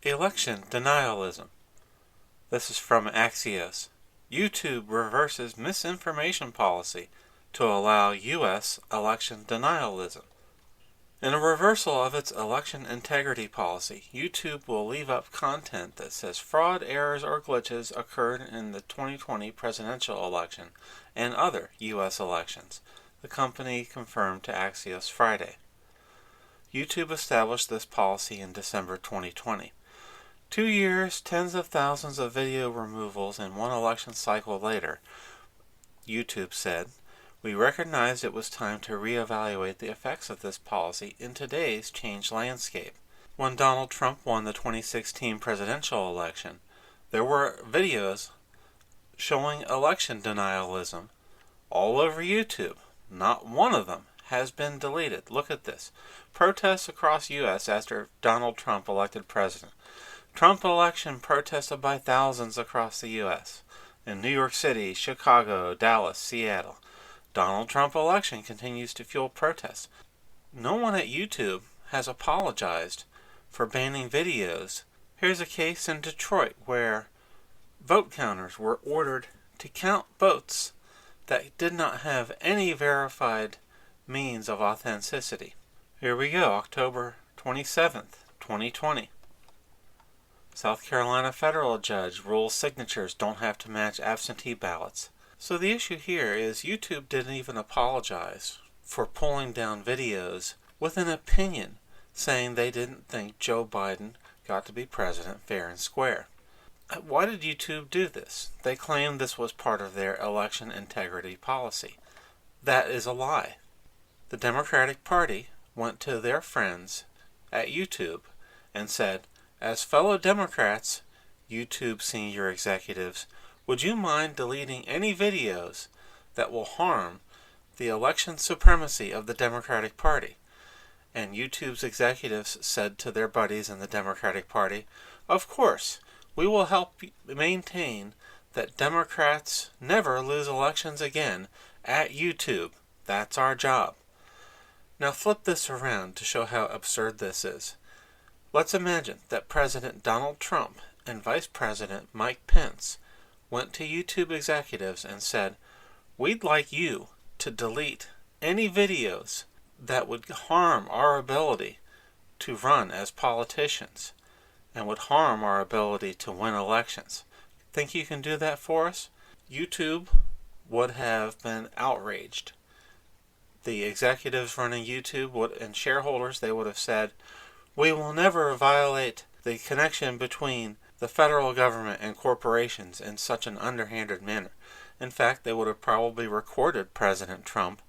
Election denialism. This is from Axios. YouTube reverses misinformation policy to allow U.S. election denialism. In a reversal of its election integrity policy, YouTube will leave up content that says fraud, errors, or glitches occurred in the 2020 presidential election and other U.S. elections, the company confirmed to Axios Friday. YouTube established this policy in December 2020. 2 years, tens of thousands of video removals, and one election cycle later, YouTube said, "We recognized it was time to reevaluate the effects of this policy in today's changed landscape." When Donald Trump won the 2016 presidential election, there were videos showing election denialism all over YouTube. Not one of them has been deleted. Look at this. Protests across U.S. after Donald Trump elected president. Trump election protested by thousands across the U.S. in New York City, Chicago, Dallas, Seattle. Donald Trump election continues to fuel protests. No one at YouTube has apologized for banning videos. Here's a case in Detroit where vote counters were ordered to count votes that did not have any verified means of authenticity. Here we go, October 27th, 2020. South Carolina federal judge rules signatures don't have to match absentee ballots. So the issue here is YouTube didn't even apologize for pulling down videos with an opinion saying they didn't think Joe Biden got to be president fair and square. Why did YouTube do this? They claimed this was part of their election integrity policy. That is a lie. The Democratic Party went to their friends at YouTube and said, "As fellow Democrats, YouTube senior executives, would you mind deleting any videos that will harm the election supremacy of the Democratic Party?" And YouTube's executives said to their buddies in the Democratic Party, "Of course, we will help maintain that Democrats never lose elections again at YouTube. That's our job." Now flip this around to show how absurd this is. Let's imagine that President Donald Trump and Vice President Mike Pence went to YouTube executives and said, "We'd like you to delete any videos that would harm our ability to run as politicians and would harm our ability to win elections. Think you can do that for us?" YouTube would have been outraged. The executives running YouTube and shareholders, they would have said, "We will never violate the connection between the federal government and corporations in such an underhanded manner." In fact, they would have probably recorded President Trump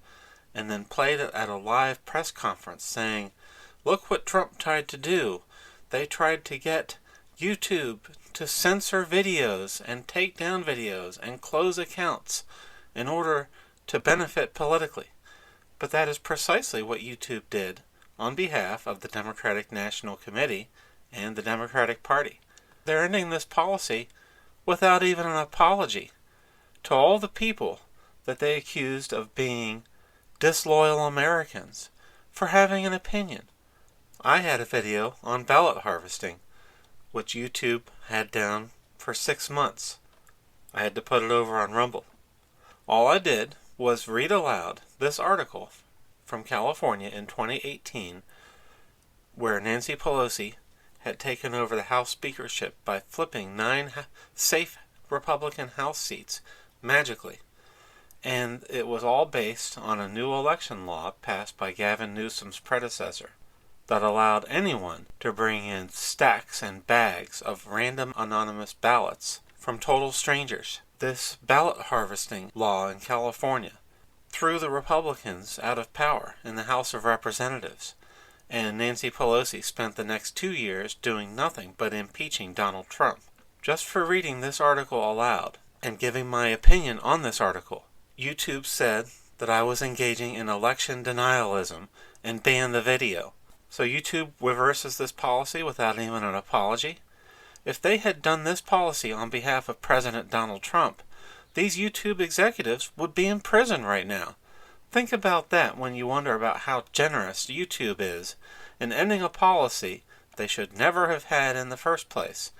and then played it at a live press conference saying, "Look what Trump tried to do. They tried to get YouTube to censor videos and take down videos and close accounts in order to benefit politically." But that is precisely what YouTube did on behalf of the Democratic National Committee and the Democratic Party. They're ending this policy without even an apology to all the people that they accused of being disloyal Americans for having an opinion. I had a video on ballot harvesting, which YouTube had down for 6 months. I had to put it over on Rumble. All I did was read aloud this article from California in 2018 where Nancy Pelosi had taken over the House speakership by flipping 9 safe Republican House seats magically. And it was all based on a new election law passed by Gavin Newsom's predecessor that allowed anyone to bring in stacks and bags of random anonymous ballots from total strangers. This ballot harvesting law in California threw the Republicans out of power in the House of Representatives, and Nancy Pelosi spent the next 2 years doing nothing but impeaching Donald Trump. Just for reading this article aloud and giving my opinion on this article, YouTube said that I was engaging in election denialism and banned the video. So YouTube reverses this policy without even an apology? If they had done this policy on behalf of President Donald Trump, these YouTube executives would be in prison right now. Think about that when you wonder about how generous YouTube is in ending a policy they should never have had in the first place.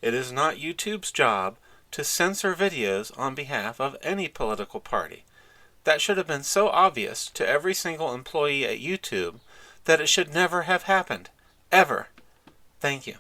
It is not YouTube's job to censor videos on behalf of any political party. That should have been so obvious to every single employee at YouTube that it should never have happened. Ever. Thank you.